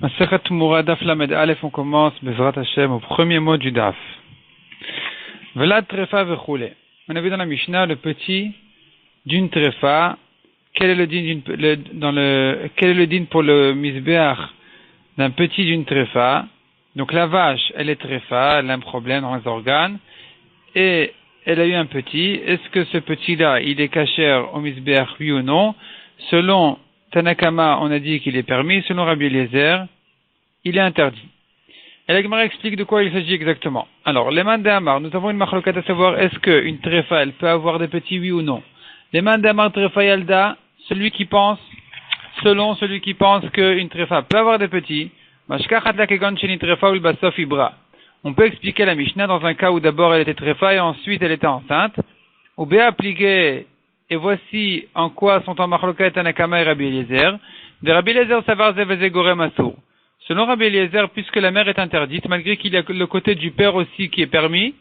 Masechet Tumura Daf Lamed Aleph, on commence Bezrat Hashem au premier mot du Daf. Velad Trefa Vechule. On a vu dans la Mishnah le petit d'une Trefa. Quel est le din pour le Misbeach d'un petit d'une Trefa? Donc la vache, elle est Trefa, elle a un problème dans les organes et elle a eu un petit. Est-ce que ce petit-là, il est kasher au Misbeach, oui ou non? Selon Tanakama, on a dit qu'il est permis. Selon Rabbi Eliezer, il est interdit. Et la Gemara explique de quoi il s'agit exactement. Alors, les mains d'Amar, nous avons une machlokat à savoir est-ce qu'une trefa, elle peut avoir des petits, oui ou non. Les mains d'Amar trefa yalda, selon celui qui pense qu'une trefa peut avoir des petits, on peut expliquer la Mishnah dans un cas où d'abord elle était trefa et ensuite elle était enceinte. Ou béa plié. Et voici en quoi sont en machlokat Tanakama et Rabbi Eliezer. De Rabbi Eliezer savar zeveze gorem asur. Selon Rabbi Eliezer, puisque la mère est interdite, malgré qu'il y a le côté du père aussi qui est permis,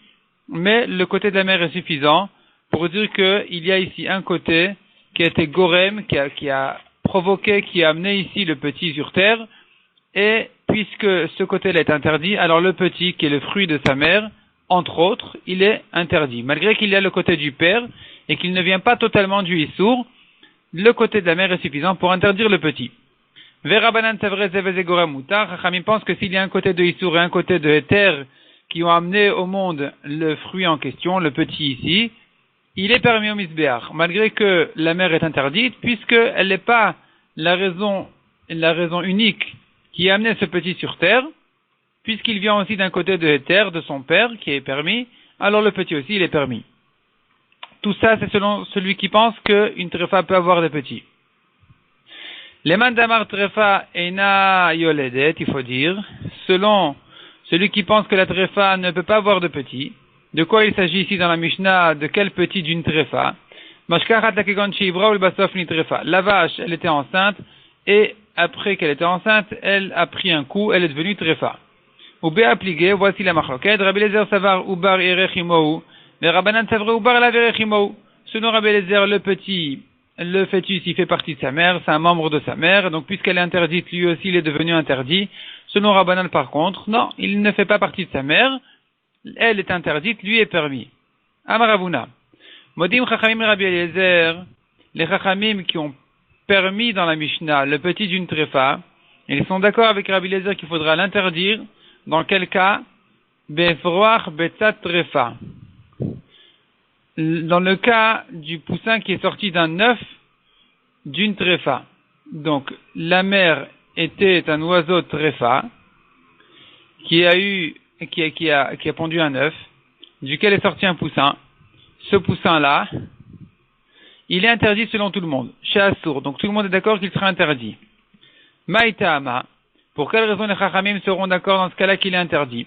mais le côté de la mère est suffisant pour dire qu'il y a ici un côté qui a été gorem, qui a provoqué, qui a amené ici le petit sur terre, et puisque ce côté-là est interdit, alors le petit, qui est le fruit de sa mère, entre autres, il est interdit. Malgré qu'il y a le côté du père, et qu'il ne vient pas totalement du Issour, le côté de la mère est suffisant pour interdire le petit. Verabanan Tavre Zeveze Gorem Mutar, Chachamim pense que s'il y a un côté de Issour et un côté de Héter qui ont amené au monde le fruit en question, le petit ici, il est permis au Misbeach, malgré que la mère est interdite, puisqu'elle n'est pas la raison unique qui a amené ce petit sur terre, puisqu'il vient aussi d'un côté de Héter, de son père, qui est permis, alors le petit aussi, il est permis. Tout ça, c'est selon celui qui pense qu'une trefa peut avoir des petits. Les mandamar trefa ena yoledet, il faut dire, selon celui qui pense que la trefa ne peut pas avoir de petits. De quoi il s'agit ici dans la Mishnah? De quel petit d'une trefa? La vache, elle était enceinte, et après qu'elle était enceinte, elle a pris un coup, elle est devenue trefa. Ou béapligé, voici la machloket, Rabbi Eliezer savar ubar erechimou. Mais Rabbanan Savre Ubar la Verechimo. Selon Rabbi Eliezer, le fœtus, il fait partie de sa mère, c'est un membre de sa mère, donc puisqu'elle est interdite, lui aussi il est devenu interdit. Selon Rabbanan par contre, non, il ne fait pas partie de sa mère, elle est interdite, lui est permis. Amaravuna. Modim Chachamim Rabbi Eliezer, les Chachamim qui ont permis dans la Mishnah le petit d'une trefa, ils sont d'accord avec Rabbi Eliezer qu'il faudra l'interdire, dans quel cas? Befroach betzat trefa. Dans le cas du poussin qui est sorti d'un œuf d'une trefa. Donc, la mère était un oiseau trefa qui a pondu un œuf, duquel est sorti un poussin. Ce poussin-là, il est interdit selon tout le monde, chez Assour. Donc, tout le monde est d'accord qu'il sera interdit. Maïtama, pour quelle raison les Chachamim seront d'accord dans ce cas-là qu'il est interdit?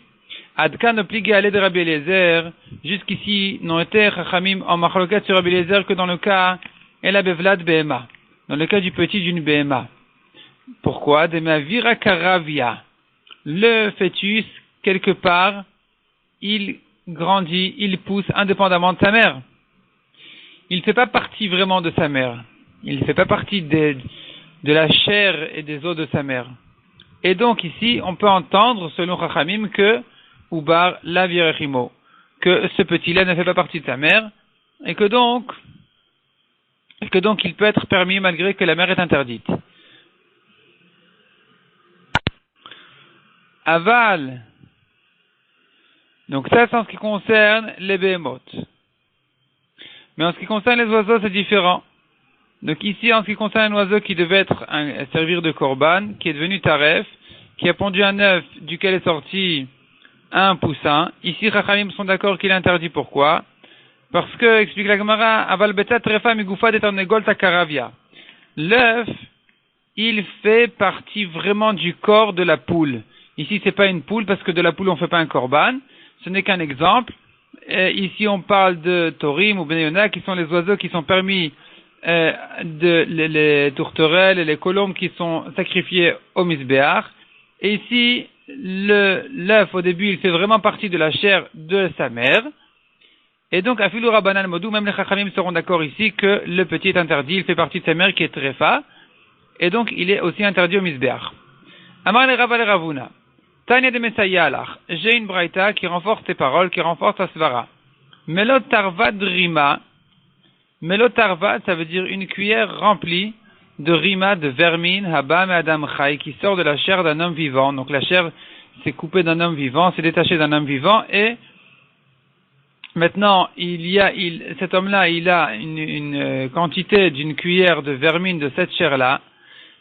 Adkan obligé à l'aide de Rabbi Eliezer, jusqu'ici n'ont été Chachamim en machlokat sur Rabbi Eliezer que dans le cas El Abevlad Behema, dans le cas du petit d'une Behema. Pourquoi? De ma virakaravia. Le fœtus, quelque part, il grandit, il pousse indépendamment de sa mère. Il ne fait pas partie vraiment de sa mère. Il ne fait pas partie de la chair et des os de sa mère. Et donc ici, on peut entendre, selon Chachamim, que Ubar la virechimo, que ce petit-là ne fait pas partie de sa mère, et que donc il peut être permis malgré que la mère est interdite. Aval. Donc ça, c'est en ce qui concerne les behemoth. Mais en ce qui concerne les oiseaux, c'est différent. Donc ici, en ce qui concerne un oiseau qui devait servir de korban, qui est devenu taref, qui a pondu un œuf duquel est sorti un poussin. Ici, Chachamim sont d'accord qu'il est interdit. Pourquoi? Parce que, explique la Gemara, aval betat trefa migufa detarnegol takaravia. L'œuf, il fait partie vraiment du corps de la poule. Ici, c'est pas une poule parce que de la poule on fait pas un korban. Ce n'est qu'un exemple. Ici, on parle de torim ou benayona qui sont les oiseaux qui sont permis, les tourterelles et les colombes qui sont sacrifiées au misbéach. Et ici, l'œuf, au début, il fait vraiment partie de la chair de sa mère. Et donc, Afilou Rabbanan Modou, même les Chachamim seront d'accord ici que le petit est interdit, il fait partie de sa mère qui est Trefa. Et donc, il est aussi interdit au Misbeach. Amar le Rava le Ravuna. Tanya de Mesayalach. J'ai une braïta qui renforce tes paroles, qui renforce ta svara. Melotarvad rima. Melotarvad, ça veut dire une cuillère remplie de rima, de vermine, habam et adam chai, qui sort de la chair d'un homme vivant. Donc la chair s'est coupée d'un homme vivant, s'est détachée d'un homme vivant, et maintenant cet homme-là, il a une quantité d'une cuillère de vermine de cette chair-là.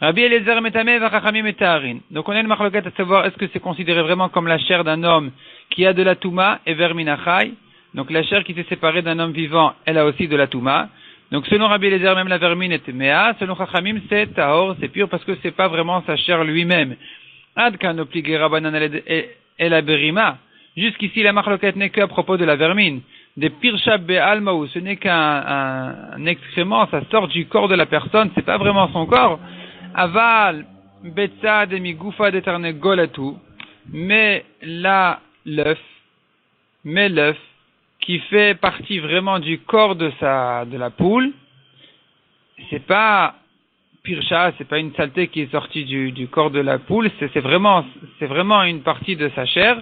Rabbi Eliezer metameh v'chachamim metaharin. Donc on a une marloquette à savoir est-ce que c'est considéré vraiment comme la chair d'un homme qui a de la touma et vermine achai. Donc la chair qui s'est séparée d'un homme vivant, elle a aussi de la touma. Donc selon Rabbi Eliezer, même la vermine est méa. Selon Chachamim, c'est tahor, c'est pur parce que c'est pas vraiment sa chair lui-même. Ad kan opligé Rabbanan el aberima. Jusqu'ici la marloquette n'est qu'à propos de la vermine. Des pirshab be'almaou, ce n'est qu'un excrément, ça sort du corps de la personne, c'est pas vraiment son corps. Aval betza de migoufa de tarnegolatu, mais l'œuf qui fait partie vraiment du corps de la poule, c'est pas pircha, c'est pas une saleté qui est sortie du corps de la poule, c'est vraiment une partie de sa chair.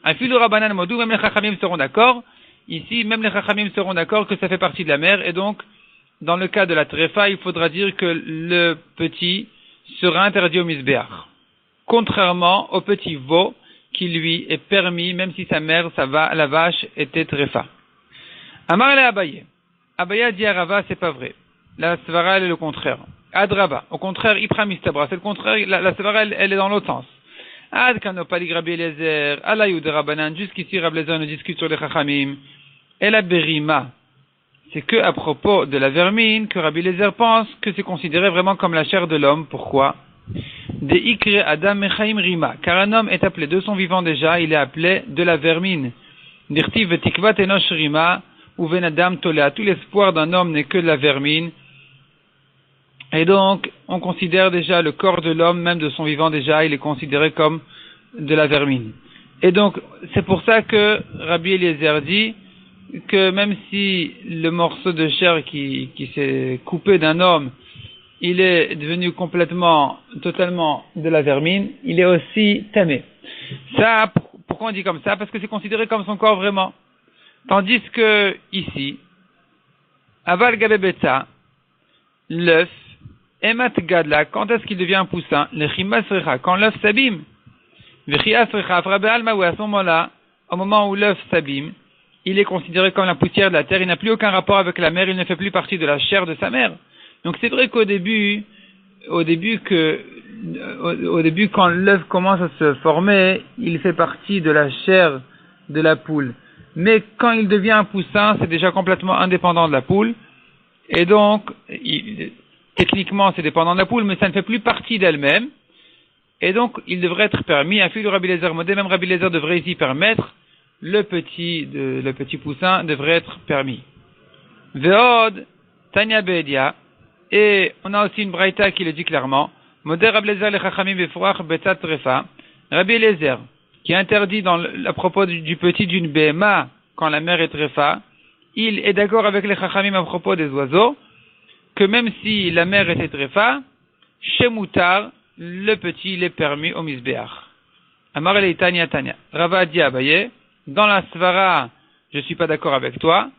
Afilu rabanan modou, même les chachamim seront d'accord. Ici, même les chachamim seront d'accord que ça fait partie de la mère, et donc, dans le cas de la tréfa, il faudra dire que le petit sera interdit au misbéach. Contrairement au petit veau, qui lui est permis, même si sa mère, la vache, était tréfa. Amar le Abaye. Abaye dit à Rava, c'est pas vrai. La svara, elle est le contraire. Adraba. Au contraire, Ipra mistabra. C'est le contraire, la svara, elle est dans l'autre sens. Ad kanopali Rabbi Eliezer, alayou de Rabbanan, jusqu'ici Rabbi Eliezer nous discute sur les chachamim. Et la berima. C'est que à propos de la vermine que Rabbi Eliezer pense que c'est considéré vraiment comme la chair de l'homme. Pourquoi? De ikre adam mechaim rima. Car un homme est appelé de son vivant déjà, il est appelé de la vermine. Dirtiv vetikvat enosh rima, ou venadam tolea. Tout l'espoir d'un homme n'est que de la vermine. Et donc, on considère déjà le corps de l'homme, même de son vivant déjà, il est considéré comme de la vermine. Et donc, c'est pour ça que Rabbi Eliezer dit que même si le morceau de chair qui s'est coupé d'un homme, il est devenu totalement de la vermine, il est aussi tamé. Ça, pourquoi on dit comme ça? Parce que c'est considéré comme son corps vraiment. Tandis que, ici, aval gabebetza, l'œuf, emat gadla, quand est-ce qu'il devient un poussin? Le chima sricha, quand l'œuf s'abîme. Vechia sricha, afrabe alma, ou à ce moment-là, au moment où l'œuf s'abîme, il est considéré comme la poussière de la terre, il n'a plus aucun rapport avec la mère, il ne fait plus partie de la chair de sa mère. Donc c'est vrai qu'au début, quand l'œuf commence à se former, il fait partie de la chair de la poule. Mais quand il devient un poussin, c'est déjà complètement indépendant de la poule. Et donc, techniquement, c'est dépendant de la poule, mais ça ne fait plus partie d'elle-même. Et donc, il devrait être permis, un fil de Rabbi Eliezer modé, même Rabbi Eliezer devrait ici permettre, le petit poussin devrait être permis. Veod, Tanya Bedia, et on a aussi une braïta qui le dit clairement, modé Rabbi Eliezer le chachamim befroach betzat trefa, Rabbi Eliezer, qui interdit à propos du petit d'une béma, quand la mère est trefa, il est d'accord avec les chachamim à propos des oiseaux, que même si la mère était trefa, chez Moutar, le petit, il est permis au misbéach. Amar el Tanya Tanya. Rava dit Abaye, dans la svara, je suis pas d'accord avec toi,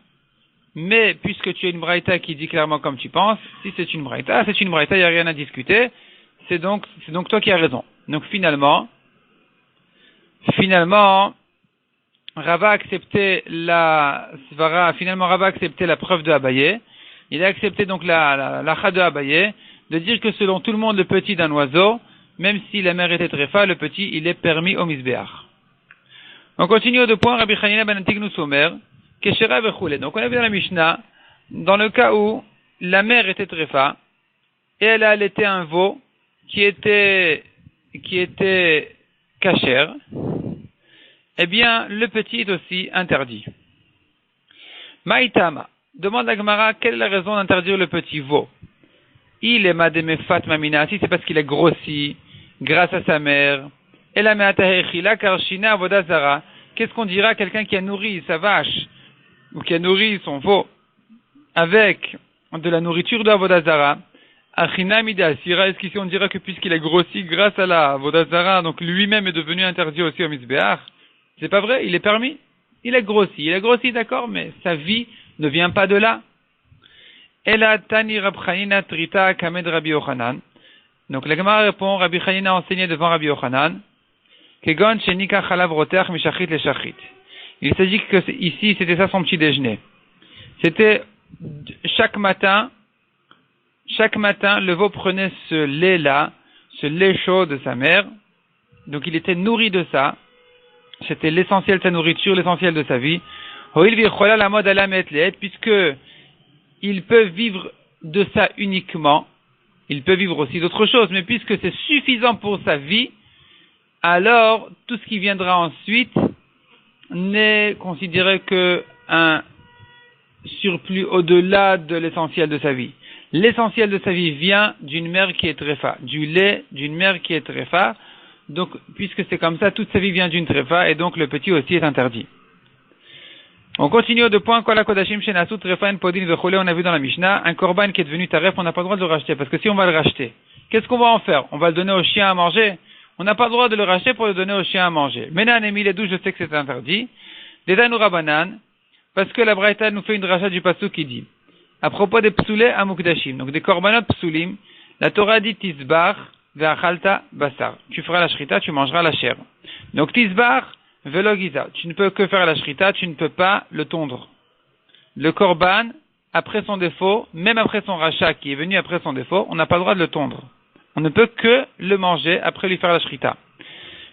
mais puisque tu as une braïta qui dit clairement comme tu penses, si c'est une braïta, il n'y a rien à discuter, c'est donc toi qui as raison. Donc finalement, Rava a accepté la svara, Rava a accepté la preuve de Abaye, il a accepté donc la de Abaye, de dire que selon tout le monde, le petit d'un oiseau, même si la mère était tréfa, le petit, il est permis au misbéach. On continue au deux points, Rabbi Chanina ben Antignu Somer, Keshera vechule. Donc on a vu dans la Mishnah, dans le cas où la mère était tréfa, et elle a allaité un veau qui était kasher, eh bien, le petit est aussi interdit. Maïtama. Demande à Gemara, quelle est la raison d'interdire le petit veau? Il est mademefat mamina, si c'est parce qu'il est grossi, grâce à sa mère. Et la me'atahechila karshina avodazara. Qu'est-ce qu'on dira à quelqu'un qui a nourri sa vache, ou qui a nourri son veau, avec de la nourriture de avodazara? Achinamida Asira, est-ce qu'ici on dira que puisqu'il a grossi grâce à la Vodazara, donc lui-même est devenu interdit aussi au Mizbeach? C'est pas vrai, il est permis. Il a grossi, d'accord, mais sa vie ne vient pas de là. Ela Tani Rab Chanina Trita Kamed Rabbi Yochanan. Donc la Gemara répond, Rabbi Chanina a enseigné devant Rabbi Yochanan, Kegon Shenika Chalav Roter Mishachit le Shachit. Il s'agit que ici, c'était ça son petit déjeuner. C'était chaque matin, le veau prenait ce lait-là, ce lait chaud de sa mère. Donc il était nourri de ça. C'était l'essentiel de sa nourriture, l'essentiel de sa vie. Puisque il peut vivre de ça uniquement, il peut vivre aussi d'autres choses, mais puisque c'est suffisant pour sa vie, alors tout ce qui viendra ensuite n'est considéré que un surplus au-delà de l'essentiel de sa vie. L'essentiel de sa vie vient d'une mère qui est tréfa, du lait d'une mère qui est tréfa. Donc, puisque c'est comme ça, toute sa vie vient d'une tréfa, et donc le petit aussi est interdit. On continue au deux points. Kol hakodashim shenasu trefa en podin vechole. On a vu dans la Mishnah, un korban qui est devenu taref, on n'a pas le droit de le racheter, parce que si on va le racheter, qu'est-ce qu'on va en faire? On va le donner au chien à manger? On n'a pas le droit de le racheter pour le donner au chien à manger. Menan emi les douze, je sais que c'est interdit. Dedanu rabanan, parce que la Braïta nous fait une rachat du pasuk qui dit, à propos des psoulés à mukdashim, donc des korbanot psoulim, la Torah dit tisbar ve'achalta basar. Tu feras la shrita, tu mangeras la chair. Donc tisbar velo giza. Tu ne peux que faire la shrita, tu ne peux pas le tondre. Le korban, après son défaut, même après son rachat qui est venu après son défaut, on n'a pas le droit de le tondre. On ne peut que le manger après lui faire la shrita.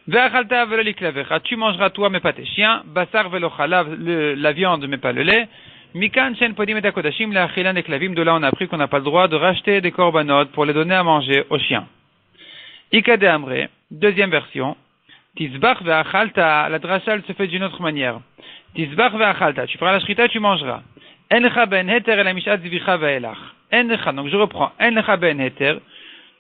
Ve'achalta velo liklavecha. Tu mangeras toi mais pas tes chiens. Basar velo chalav, la viande mais pas le lait. Mikan shen podim et akodashim la achilan et klavim. De là on a appris qu'on n'a pas le droit de racheter des korbanot pour les donner à manger aux chiens. Ikade Amre, deuxième version. Tisbach ve'achalta, la drachal se fait d'une autre manière. Tisbach ve'achalta, tu feras la shrita, tu mangeras. Encha ben heter el mishat zvicha ve'elach. Encha, donc je reprends. Encha ben heter,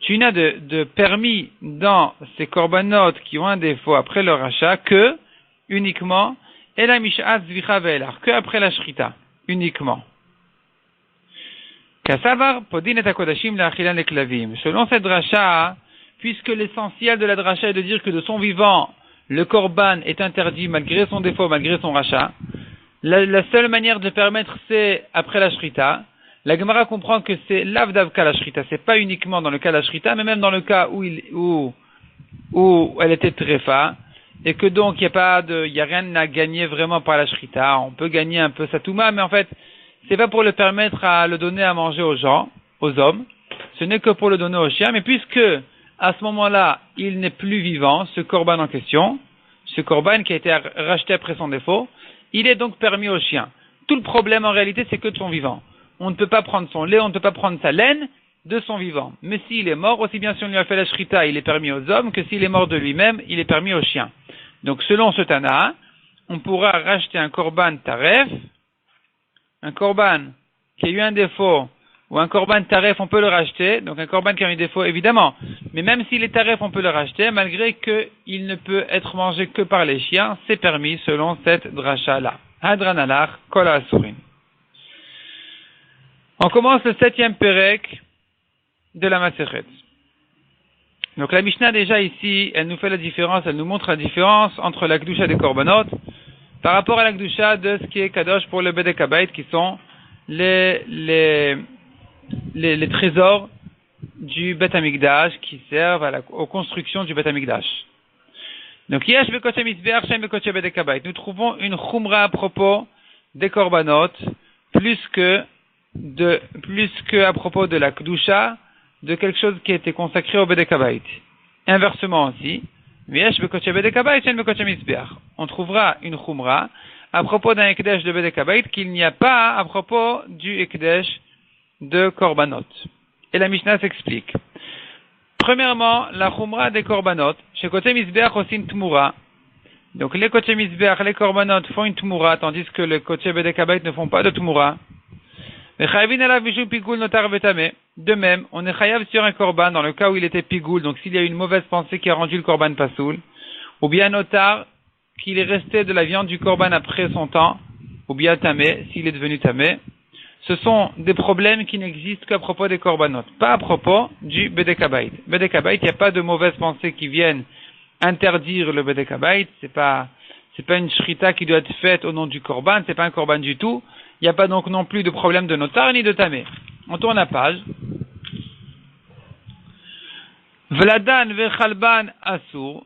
tu n'as de permis dans ces korbanot qui ont un défaut après leur rachat que, uniquement, el mishat zvicha ve'elach, que après la shrita, uniquement. Kasavar podin et akodashim la achilan le klavim. Selon cette dracha, puisque l'essentiel de la dracha est de dire que de son vivant, le korban est interdit malgré son défaut, malgré son rachat, la seule manière de permettre c'est après la shrita. La Gemara comprend que c'est l'avdavka la shrita, c'est pas uniquement dans le cas de la shrita, mais même dans le cas où elle était tréfa, et que donc il y a rien à gagner vraiment par la shrita. On peut gagner un peu sa touma, mais en fait, c'est pas pour le permettre à le donner à manger aux gens, aux hommes, ce n'est que pour le donner aux chiens, mais puisque à ce moment-là, il n'est plus vivant, ce korban en question, ce korban qui a été racheté après son défaut, il est donc permis aux chiens. Tout le problème en réalité, c'est que de son vivant. On ne peut pas prendre son lait, on ne peut pas prendre sa laine de son vivant. Mais s'il est mort, aussi bien si on lui a fait la shrita, il est permis aux hommes, que s'il est mort de lui-même, il est permis aux chiens. Donc selon ce Tana, on pourra racheter un korban taref, un korban qui a eu un défaut, ou un korban taref, on peut le racheter, donc un korban qui a eu un défaut, évidemment. Mais même s'il est taref, on peut le racheter, malgré qu'il ne peut être mangé que par les chiens, c'est permis selon cette dracha-là. Hadran alach, kol ha'asurin. On commence le 7e pérek de la Masechet. Donc la Mishnah déjà ici, elle nous fait la différence, elle nous montre la différence entre la Kedusha des korbanot par rapport à la Kedusha de ce qui est Kadosh pour le Bedek Habayit, qui sont les trésors du Bet Hamikdash qui servent aux constructions du Bet Hamikdash. Donc, nous trouvons une chumra à propos des korbanot plus que à propos de la kedusha de quelque chose qui a été consacré au Bet Habayit. Inversement aussi, on trouvera une chumra à propos d'un ekdesh de Bet Habayit qu'il n'y a pas à propos du ekdesh de korbanot. Et la Mishnah s'explique. Premièrement, la chumra des korbanot, chez Koté Mizbeach osin tmura. Donc les Koté Mizbeach, les korbanot font une tmura, tandis que les Koté Bedek Habayit ne font pas de tmura. De même, on est chayav sur un korban dans le cas où il était pigoul, donc s'il y a une mauvaise pensée qui a rendu le korban pasoul, ou bien notar qu'il est resté de la viande du korban après son temps, ou bien tamé, s'il est devenu tamé. ce sont des problèmes qui n'existent qu'à propos des korbanot, pas à propos du Bedek Habayit. Bedek Habayit, il n'y a pas de mauvaises pensées qui viennent interdire le Bedek Habayit, c'est pas une shrita qui doit être faite au nom du korban, c'est pas un korban du tout. Il n'y a pas donc non plus de problème de notar ni de tamé. On tourne la page. Vladan vechalban asur,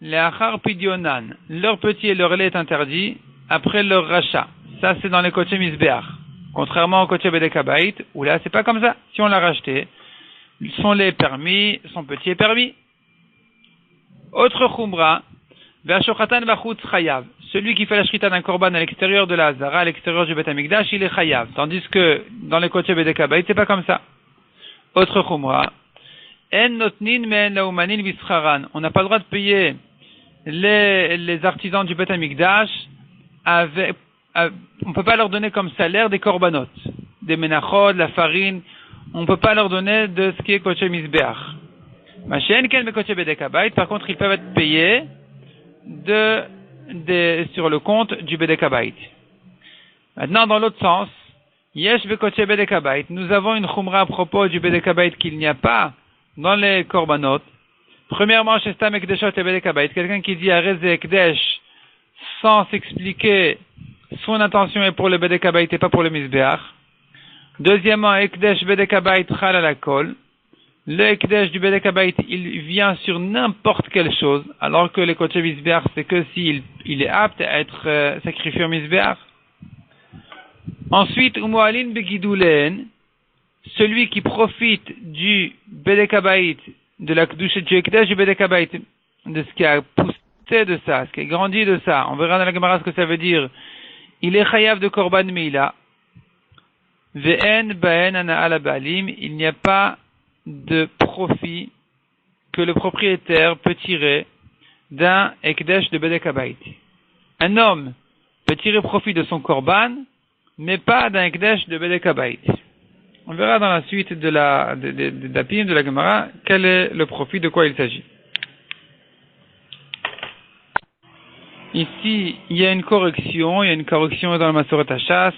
leachar pidionan. Leur petit et leur lait est interdit après leur rachat. Ça, c'est dans les koché misbeach. Contrairement au koché Bedek Habayit, où là, c'est pas comme ça. Si on l'a racheté, son lait est permis, son petit est permis. Autre chumra, ve'ashochatan v'achutz chayav. Celui qui fait la shrita d'un korban à l'extérieur de la Hazara, à l'extérieur du Beth Amikdash, il est chayav. Tandis que dans les koché Bedek Habayit, c'est pas comme ça. Autre chumra, en notnin men laumanin vischaran. On n'a pas le droit de payer les artisans du Beth Amikdash avec, on peut pas leur donner comme salaire des korbanot, des menachot, de la farine. On peut pas leur donner de ce qui est koché misbeach. Machin ken be koché Bedek Habayit. Par contre, ils peuvent être payés sur le compte du Bedek Habayit. Maintenant, dans l'autre sens, yesh be koché Bedek Habayit. Nous avons une chumra à propos du Bedek Habayit qu'il n'y a pas dans les korbanot. Premièrement, chez Stam Ekdeshot et Bedek Habayit, quelqu'un qui dit Arez Ekdesh sans s'expliquer son intention est pour le Bedek Habayit et pas pour le Mizbeach. Deuxièmement, Ekdesh Bedek Habayit chal ala kol. Le Ekdesh du Bedek Habayit, il vient sur n'importe quelle chose, alors que le koché Mizbeach, c'est que s'il est apte à être sacrifié au Mizbeach. Ensuite, Umualin Begidulen, celui qui profite du Bedek Habayit, de la Kedusha du Ekdesh du Bedek Habayit, de ce qui a poussé de ça, ce qui a grandi de ça. On verra dans la Gemara ce que ça veut dire. Il est chayav de korban meila. Ve'en ba'en ana ala ba'alim. Il n'y a pas de profit que le propriétaire peut tirer d'un Ekdesh de Bedek Habayit. Un homme peut tirer profit de son korban, mais pas d'un Ekdesh de Bedek Habayit. On verra dans la suite de la Gemara quel est le profit, de quoi il s'agit. Ici, il y a une correction dans le Masoret Hashas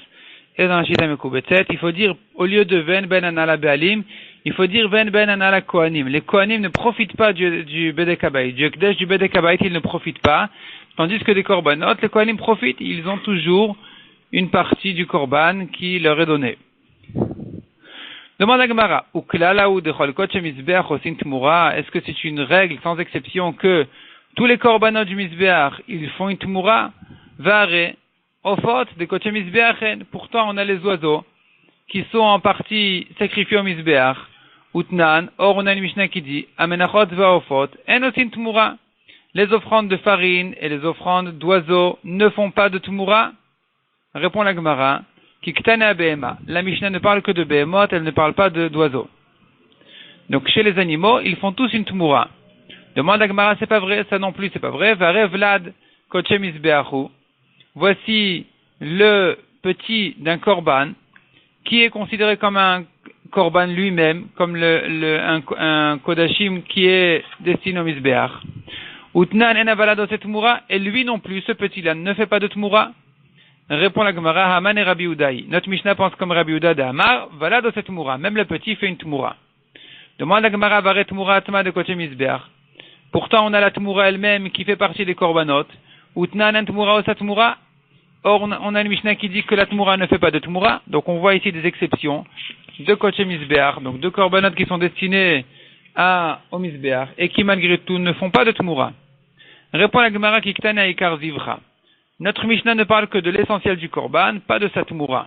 et dans la Shita Mekubetset. Il faut dire, au lieu de Ven ben anala be'alim, il faut dire Ven ben anala kohanim. Les kohanim ne profitent pas du Bedek Habayit. Du Ekdesh du Bedek Habayit, ils ne profitent pas. Tandis que des korbanot, les kohanim profitent. Ils ont toujours une partie du korban qui leur est donnée. Demande à Gemara, est-ce que c'est une règle sans exception que tous les korbanot du Mizbeach, ils font une tmura? Vare, ofot, de koché Mizbeachen. Pourtant, on a les oiseaux qui sont en partie sacrifiés au Mizbeach. Utnan, or on a une Mishnah qui dit, amenachot va ofot, en osin tmura. Les offrandes de farine et les offrandes d'oiseaux ne font pas de tmura? Répond la Gemara. La Mishnah ne parle que de Behemot, elle ne parle pas d'oiseaux. Donc chez les animaux, ils font tous une tmura. Demande à Gemara, c'est pas vrai, ça non plus c'est pas vrai. Vare Vlad koché misbeachu. Voici le petit d'un korban qui est considéré comme un korban lui-même, comme un kodashim qui est destiné au misbeach. Utnan en avalad oset tmura, et lui non plus, ce petit-là ne fait pas de tmura. Répond la Gemara, Haman et Rabbi Udaï. Notre Mishnah pense comme Rabbi Uda de Hamar, voilà dans cette tmura. Même le petit fait une tmura. Demande la Gemara, Vare tmura atma de koché misbeach. Pourtant, on a la tmura elle-même qui fait partie des korbanot. Utnan en tmura osa tmura. Or, on a une Mishnah qui dit que la tmura ne fait pas de tmura. Donc, on voit ici des exceptions de koché misbeach. Donc, deux korbanot qui sont destinés au misbeach et qui, malgré tout, ne font pas de tmura. Répond la Gemara, Kiktana ikar zivra. Notre Mishnah ne parle que de l'essentiel du korban, pas de sa tmura.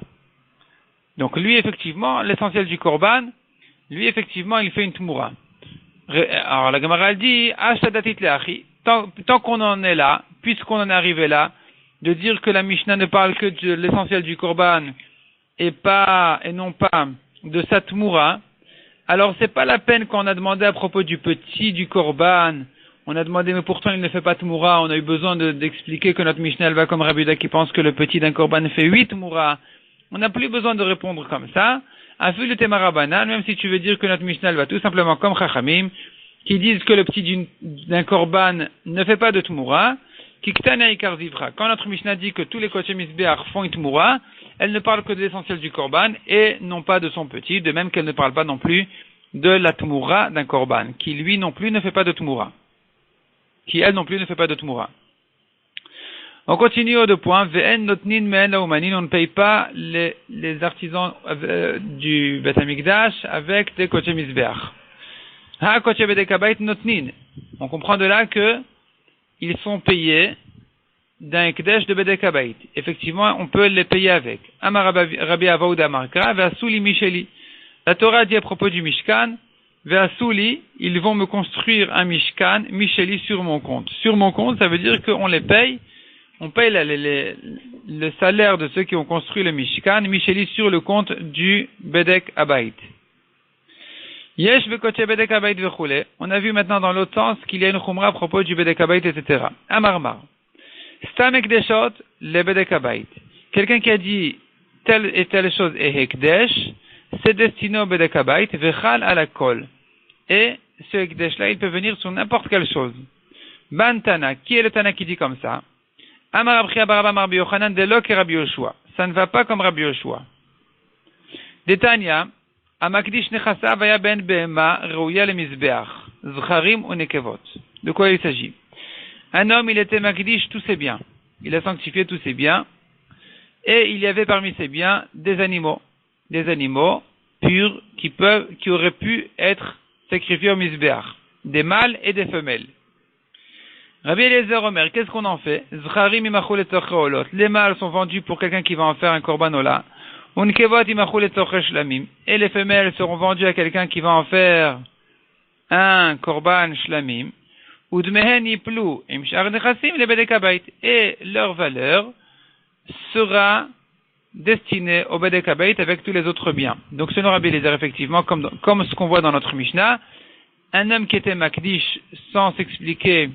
Donc lui, effectivement, l'essentiel du korban, lui, effectivement, il fait une tmura. Alors la Gemara dit, Ashtadatit leachi, tant qu'on en est là, puisqu'on en est arrivé là, de dire que la Mishnah ne parle que de l'essentiel du korban et non pas de sa tmura, alors c'est pas la peine qu'on a demandé à propos du petit du korban. On a demandé, mais pourtant il ne fait pas tmura. On a eu besoin d'expliquer que notre Mishnah elle va comme Rabbi Uda qui pense que le petit d'un korban fait 8 tmura. On n'a plus besoin de répondre comme ça. Afu le temarabanan, même si tu veux dire que notre Mishnah elle va tout simplement comme Chachamim, qui disent que le petit d'un korban ne fait pas de tmura, Kiktana Ikar Zivra. Quand notre Mishnah dit que tous les Kodesh Mizbeach font une Tmoura, elle ne parle que de l'essentiel du Korban et non pas de son petit, de même qu'elle ne parle pas non plus de la Tmoura d'un Korban, qui lui non plus ne fait pas de Tmoura. Qui elle non plus ne fait pas de Tmoura. On continue au deux points. Ve'en notnin me'en laoumanin. On ne paye pas les artisans du Beth Amikdash avec des Kodesh Mizbeach. Ha Kodesh Bedek Habayit notnin. On comprend de là que ils sont payés d'un Ekdesh de Bedek Habayit. Effectivement, on peut les payer avec. Amar Rabbi Avaoud Amarka, ve'asuli Misheli. La Torah dit à propos du Mishkan, ve'asuli, ils vont me construire un Mishkan, Misheli sur mon compte. Sur mon compte, ça veut dire qu'on les paye, on paye le salaire de ceux qui ont construit le Mishkan, Misheli sur le compte du Bedek Habayit. Yesh vekoche Bedek Habayit vechule. On a vu maintenant dans l'autre sens qu'il y a une chumra à propos du Bedek Habayit, etc. Amarmar. Stam Ekdeshot, le Bedek Habayit. Quelqu'un qui a dit telle et telle chose est Ekdesh, c'est destiné au Bedek Habayit, vechal à la kol. Et ce Ekdesh-là, il peut venir sur n'importe quelle chose. Ban Tana, qui est le Tana qui dit comme ça? Amar Abchia Baraba Marbi Yochanan Delok et Rabbi Yoshua. Ça ne va pas comme Rabbi Yoshua. Detania, Amakdish Nechasa Vaya Ben Behema Rouya le Mizbeach, Zcharim ou Nekevot. De quoi il s'agit? Un homme, il était Makdish tous ses biens. Il a sanctifié tous ses biens. Et il y avait parmi ses biens des animaux purs qui auraient pu être sacrifiés au Mizbeach. Des mâles et des femelles. Rabbi Eliezer Omer, qu'est-ce qu'on en fait? Zcharim imachou le tzorche olot. Les mâles sont vendus pour quelqu'un qui va en faire un korban ola. Unkevot imachou le tzorche shlamim. Et les femelles seront vendues à quelqu'un qui va en faire un korban shlamim. Udmehen yiplu im shar nechasim le bedek habayit. Et leur valeur sera destinée au bedek habayit avec tous les autres biens. Donc selon Rabbi Eliezer, effectivement, comme ce qu'on voit dans notre Mishnah, un homme qui était makdish sans s'expliquer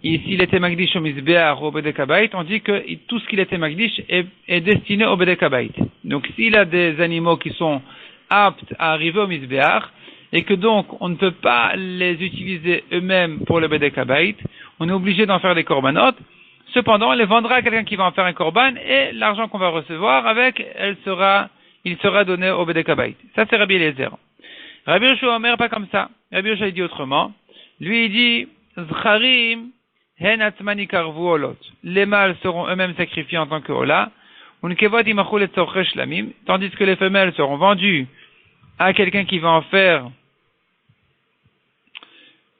ici, il était Magdish au Mizbeach, au Bedek Habayit, on dit que tout ce qu'il était Magdish est destiné au Bedek Habayit. Donc, s'il a des animaux qui sont aptes à arriver au Mizbeach, et que donc, on ne peut pas les utiliser eux-mêmes pour le Bedek Habayit, on est obligé d'en faire des korbanot. Cependant, on les vendra à quelqu'un qui va en faire un korban, et l'argent qu'on va recevoir avec, il sera donné au Bedek Habayit. Ça, c'est Rabbi Eliezer. Rabbi Yoshua Omer, pas comme ça. Rabbi Yoshua, il dit autrement. Lui, il dit, Zcharim, hen atzmani karvu olot. Les mâles seront eux-mêmes sacrifiés en tant que ola. Unkevot imachou le tzorche shlamim. Tandis que les femelles seront vendues à quelqu'un qui va en faire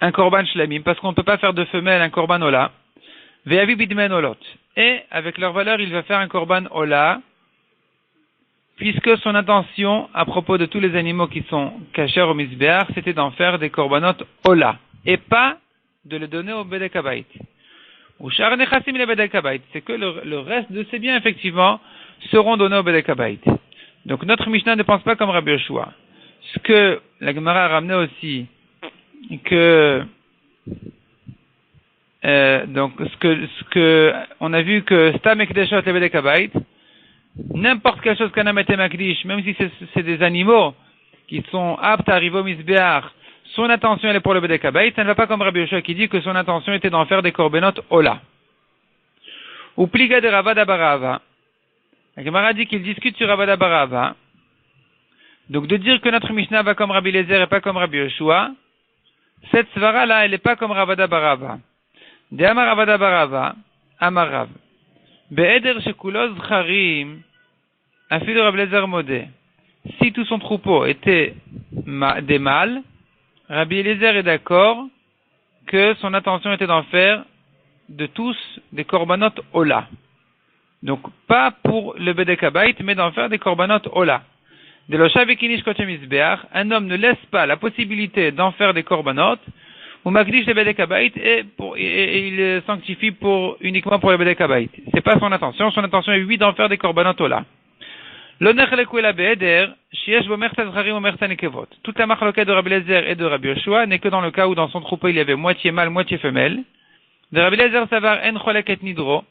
un korban shlamim. Parce qu'on ne peut pas faire de femelle un korban ola. Ve'avi bidmen olot. Et avec leur valeur, il va faire un korban ola. Puisque son intention, à propos de tous les animaux qui sont cachés au Mizbeach, c'était d'en faire des korbanot ola. Et pas de le donner au Bedek Habayit. Ou Shar Nechasim le Bedek Habayit. C'est que le reste de ces biens, effectivement, seront donnés au Bedek Habayit. Donc notre Mishnah ne pense pas comme Rabbi Yoshua. Ce que la Gemara a ramené aussi, on a vu que Stam Ekdeshot le Bedek Habayit, n'importe quelle chose qu'un homme était Makdish, même si c'est des animaux qui sont aptes à arriver au Mizbeach, son intention elle est pour le Bedek Habayit, ça ne va pas comme Rabbi Yoshua qui dit que son intention était d'en faire des korbanot ola. Ou pliga de Ravad Abarava. La Gemara dit qu'il discute sur Ravad Abarava. Donc de dire que notre Mishnah va comme Rabbi Eliezer et pas comme Rabbi Yoshua, cette svara là, elle n'est pas comme Ravad Abarava. De Amar Ravad Abarava, Amarav. Be'eder shekulo zcharim, afilu Rabbi Eliezer modé. Si tout son troupeau était des mâles, Rabbi Eliezer est d'accord que son intention était d'en faire de tous des korbanot ola. Donc, pas pour le Bedek Habayit, mais d'en faire des korbanot ola. De l'osha vekinish koche mizbeach, un homme ne laisse pas la possibilité d'en faire des korbanot, ou makdish le Bedek Habayit, et il sanctifie uniquement pour le Bedek Habayit. C'est pas son intention est oui d'en faire des korbanot ola. Toute la machloket de Rabbi Eliezer et de Rabbi Yoshua n'est que dans le cas où dans son troupeau il y avait moitié mâle, moitié femelle. De Rabbi Eliezer savar en choleket nidro.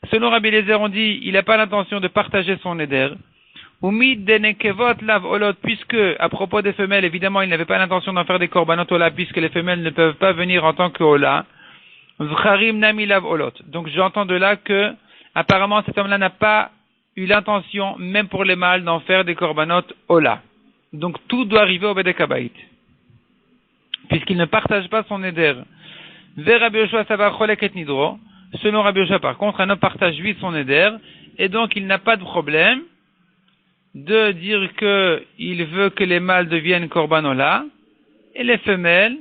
Selon Rabbi Eliezer, on dit il n'a pas l'intention de partager son neder. Umid de nekevot lav olot, puisque à propos des femelles, évidemment, il n'avait pas l'intention d'en faire des korbanot ola, puisque les femelles ne peuvent pas venir en tant que ola. Vcharim namilav olot. Donc j'entends de là que apparemment cet homme-là n'a pas eu l'intention, même pour les mâles, d'en faire des korbanot ola. Donc tout doit arriver au Bedek Habayit, puisqu'il ne partage pas son éder. Vers Rabbi Yoshua Savar Cholek et Nidro. Selon Rabbi Yoshua, par contre, un homme partage vite son éder, et donc il n'a pas de problème de dire qu'il veut que les mâles deviennent korban ola, et les femelles,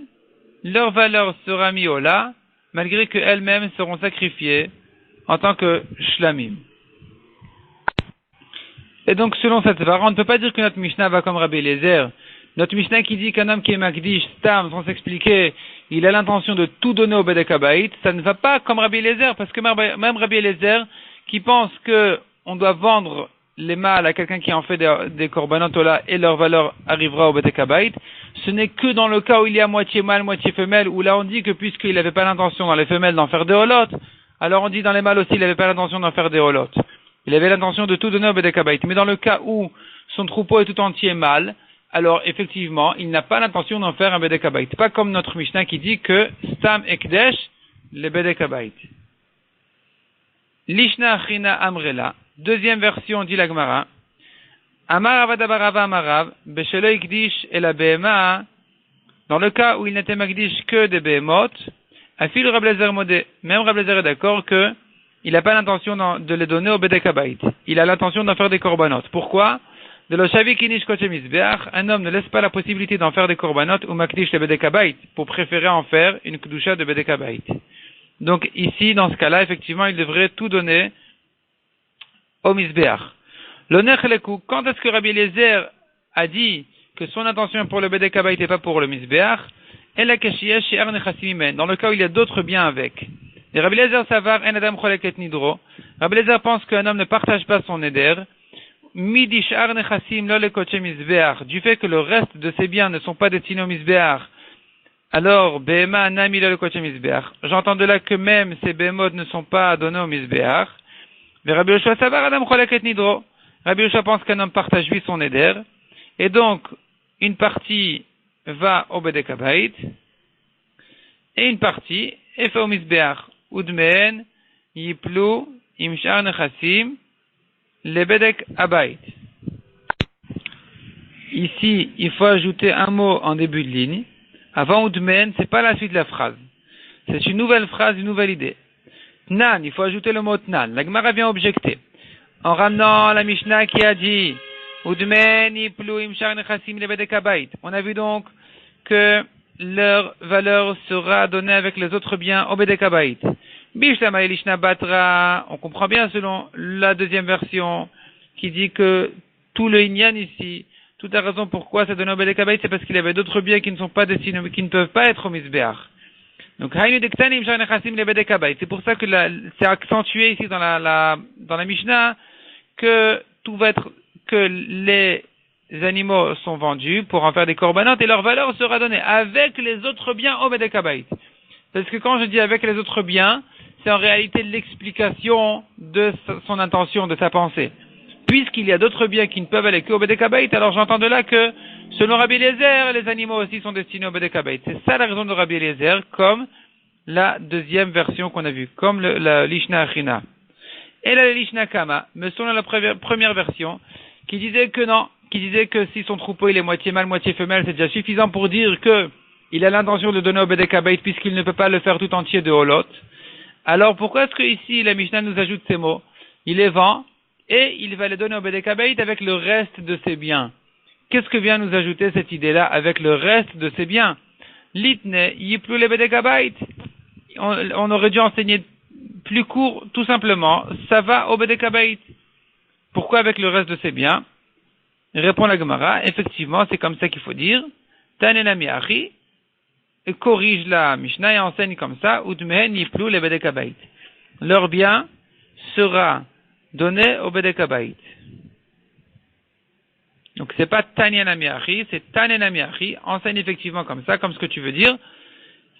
leur valeur sera mis ola, malgré qu'elles-mêmes seront sacrifiées en tant que shlamim. Et donc, selon cette var, on ne peut pas dire que notre Mishnah va comme Rabbi Eliezer. Notre Mishnah qui dit qu'un homme qui est Makdish, Stam, sans s'expliquer, il a l'intention de tout donner au Bedek Habayit, ça ne va pas comme Rabbi Eliezer, parce que même Rabbi Eliezer, qui pense que on doit vendre les mâles à quelqu'un qui en fait des korbanot ola et leur valeur arrivera au Bedek Habayit, ce n'est que dans le cas où il y a moitié mâle, moitié femelle, où là on dit que puisqu'il n'avait pas l'intention dans les femelles d'en faire des holot, alors on dit dans les mâles aussi il n'avait pas l'intention d'en faire des holot. Il avait l'intention de tout donner au Bedek Habayit. Mais dans le cas où son troupeau est tout entier mâle, alors effectivement, il n'a pas l'intention d'en faire un Bedek Habayit. Pas comme notre Mishnah qui dit que Stam Ekdesh, le Bedek Habayit. Lishna Achina Amrela. Deuxième version dit la Gemara. Amar Avadabarava Amarav, Beshelo Ikdish et la Behema. Dans le cas où il n'était Makdish que des Behemot, Afil Rablezer Modé. Même Rablezer est d'accord que il n'a pas l'intention de les donner au Bedek Habayit. Il a l'intention d'en faire des korbanot. Pourquoi? De lo shavi kinish koche misbeach, un homme ne laisse pas la possibilité d'en faire des korbanot ou makdish le Bedek Habayit, pour préférer en faire une kedusha de Bedek Habayit. Donc ici, dans ce cas-là, effectivement, il devrait tout donner au misbeach. L'honneur lekou, quand est-ce que Rabbi Eliezer a dit que son intention est pour le Bedek Habayit et pas pour le misbeach? Et la keshiyesh she'ar nechasimimen, dans le cas où il y a d'autres biens avec. Et Rabbi Eliezer savar en adam cholek et nidro. Rabbi Eliezer pense qu'un homme ne partage pas son éder. Midi shar nechassim lo lekoche misbeach. Du fait que le reste de ses biens ne sont pas destinés au misbeach. Alors, behema nami lo lekoche misbeach. J'entends de là que même ces behemot ne sont pas donnés au misbeach. Mais Rabbi Yoshua savar adam cholek et nidro. Rabbi Yoshua pense qu'un homme partage vite son éder. Et donc, une partie va au Bedek Habayit. Et une partie est fait au misbeach. Udmeen, Yiplu, Imshar Nechassim, le Bedek Habayit. Ici, il faut ajouter un mot en début de ligne. Avant Udmeen, c'est pas la suite de la phrase. C'est une nouvelle phrase, une nouvelle idée. Tnan, il faut ajouter le mot Tnan. La Gemara vient objecter. En ramenant la Mishnah qui a dit Udmeen, Yiplu, Imshar Nechassim, le Bedek Habayit. On a vu donc que leur valeur sera donnée avec les autres biens au Bedek Habayit. Bishlama Elishna Batra, on comprend bien selon la deuxième version qui dit que tout le Inyan ici, toute la raison pourquoi c'est donné au Bedek Habayit, c'est parce qu'il y avait d'autres biens qui ne sont pas destinés, qui ne peuvent pas être au Misbeach. Donc Haynu Dektanim Shar Nechassim le Bedek Habayit. C'est pour ça que c'est accentué ici dans la Mishnah que tout va être, que les animaux sont vendus pour en faire des korbanot et leur valeur sera donnée avec les autres biens au Bedek Habayit. Parce que quand je dis avec les autres biens, c'est en réalité l'explication de son intention, de sa pensée. Puisqu'il y a d'autres biens qui ne peuvent aller qu'au Bedek Habayit, alors j'entends de là que, selon Rabbi Eliezer, les animaux aussi sont destinés au Bedek Habayit. C'est ça la raison de Rabbi Eliezer, comme la deuxième version qu'on a vue, comme la Lishna Achina. Et la Lishna Kama, mais selon la première version, qui disait que non, qui disait que si son troupeau il est moitié mâle, moitié femelle, c'est déjà suffisant pour dire que il a l'intention de donner au Bedek Habayit puisqu'il ne peut pas le faire tout entier de holot. Alors pourquoi est-ce que ici la Mishnah nous ajoute ces mots? Il les vend et il va les donner au Bedek Habayit avec le reste de ses biens. Qu'est-ce que vient nous ajouter cette idée-là avec le reste de ses biens? Litne yiplu le Bedek Habayit. On aurait dû enseigner plus court, tout simplement. Ça va au Bedek Habayit. Pourquoi avec le reste de ses biens? Répond la Gemara. Effectivement, c'est comme ça qu'il faut dire. Tanenami Achi. Et corrige la Mishnah et enseigne comme ça, Udmehen yiplu le Bedek Habayit. Leur bien sera donné au Bedek Habayit. Donc c'est pas Tanya Namiachi, c'est Tanya Namiachi, enseigne effectivement comme ça, comme ce que tu veux dire,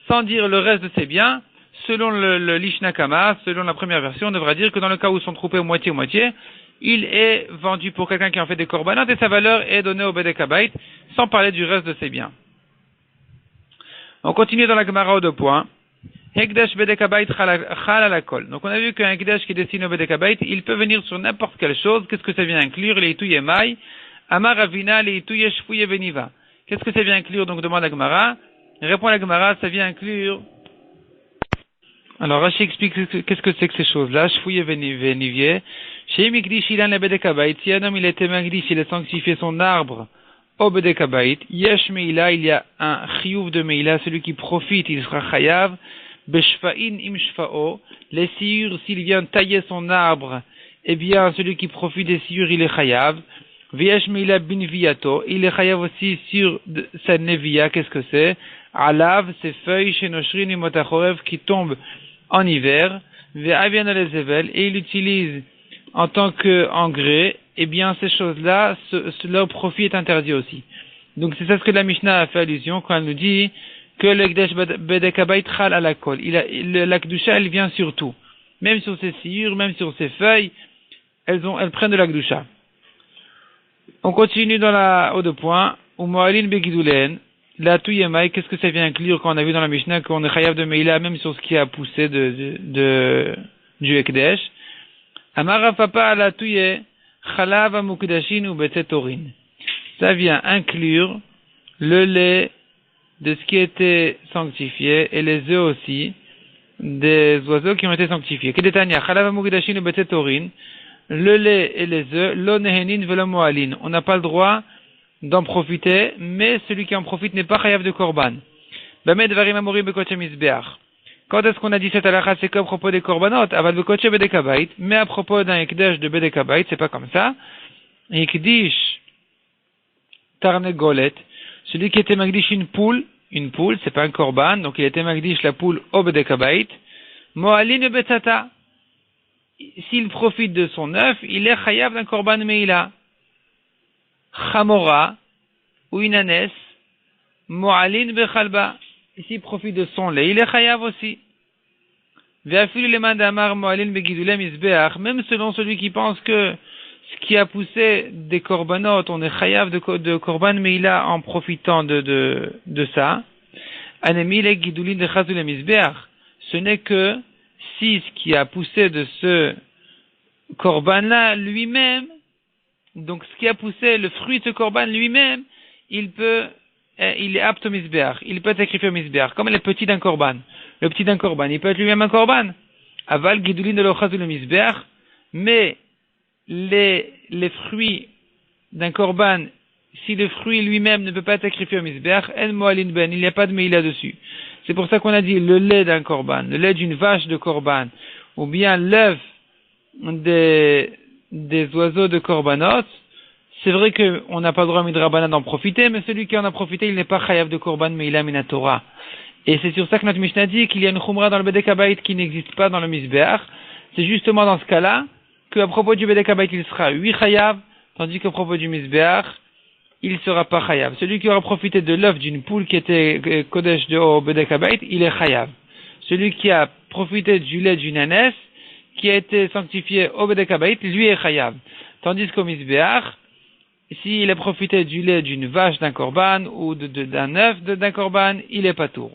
sans dire le reste de ses biens, selon le Lishna Kama, selon la première version, on devra dire que dans le cas où son troupeau est moitié-moitié, il est vendu pour quelqu'un qui en fait des korbanot et sa valeur est donnée au Bedek Habayit, sans parler du reste de ses biens. On continue dans la Gemara aux 2 points. Hekdesh bedekabait chal ala kol. Donc on a vu qu'un hekdesh qui est destiné au bedekabait, il peut venir sur n'importe quelle chose. Qu'est-ce que ça vient inclure? Les itouye mai, amar avina, les itouye shfouye veniva. Qu'est-ce que ça vient inclure? Donc demande la Gemara. Répond la Gemara, ça vient inclure. Alors Rashi explique qu'est-ce que c'est que ces choses-là. Shfouye venivier. Chez Mikdish ilan le bedekabait. Si un homme il était magdish, il a sanctifié son arbre au bedekabait. Yesh meila, il y a un chiyuv de meila, celui qui profite, il sera chayav. Beshfa'in im shfa'o, les sciures, s'il vient tailler son arbre, eh bien, celui qui profite des sciures, il est chayav. V'yesh meila bin viato, il est chayav aussi sur sa nevia, qu'est-ce que c'est? Alav, ces feuilles, shenoshrin et motachorev, qui tombent en hiver. Ve'avian alezevel, et il utilise en tant qu'engrais, eh bien, ces choses-là, leur profit est interdit aussi. Donc, c'est ça ce que la Mishnah a fait allusion quand elle nous dit que le Hekdesh bedekabait chal ala kol. La Kedusha, elle vient sur tout. Même sur ses sciures, même sur ses feuilles, elles prennent de la Kedusha. On continue au deux points. Umoalin begidulen. La tuyemai, qu'est-ce que ça vient inclure quand on a vu dans la Mishnah qu'on est chayav de meila, même sur ce qui a poussé du Hekdesh. Amara papa la tuye, chalav amukdashin ou betetorin. Ça vient inclure le lait de ce qui était sanctifié et les œufs aussi des oiseaux qui ont été sanctifiés. Kedetania, chalav amukdashin ou betetorin, le lait et les œufs, lo nehenin velo moalin. On n'a pas le droit d'en profiter, mais celui qui en profite n'est pas chayav de korban. Bamed varim amorim bekotche misbeach. Quand est-ce qu'on a dit cette halakha? C'est qu'à propos des korbanot, aval bekotche bedekabait, mais à propos d'un hekdesh de bedekabait, c'est pas comme ça. Hekdish tarnegolet, celui qui était magdish une poule, c'est pas un korban, donc il était magdish la poule au bedekabait. Moalin betata, s'il profite de son œuf, il est chayav d'un korban meila. Chamora ou une ânesse, moalin bechalba. Ici, il profite de son lait, il est chayav aussi. Ve'afilu leman damar moalin begidulem isbeach, même selon celui qui pense que ce qui a poussé des korbanot, on est chayav de korban meila en profitant de ça. Anemi le gidulin de chazulem isbeach. Ce n'est que si ce qui a poussé de ce korban-là lui-même, donc ce qui a poussé le fruit de ce korban lui-même, il est apte au misbeach, il peut être sacrifié au misbeach, comme le petit d'un korban. Le petit d'un korban, il peut être lui-même un korban. Aval gidulin de l'ochazul le misbeach, mais les fruits d'un korban, si le fruit lui-même ne peut pas être sacrifié au misbeach, en moalin ben, il n'y a pas de meila dessus. C'est pour ça qu'on a dit le lait d'un korban, le lait d'une vache de korban, ou bien l'œuf des oiseaux de korbanot. C'est vrai qu'on n'a pas le droit midrabanan d'en profiter, mais celui qui en a profité, il n'est pas chayav de korban meila minatora. Et c'est sur ça que notre Mishnah dit qu'il y a une chumra dans le bedekabait qui n'existe pas dans le misbeach. C'est justement dans ce cas-là qu'à propos du bedekabait, il sera 8 chayav, tandis qu'à propos du misbeach, il sera pas chayav. Celui qui aura profité de l'œuf d'une poule qui était kodesh de au bedekabait, il est chayav. Celui qui a profité du lait d'une ânesse qui a été sanctifié au bedekabait, lui est chayav. Tandis qu'au misbeach, s'il a profité du lait d'une vache d'un korban ou d'un œuf d'un korban, il est patour.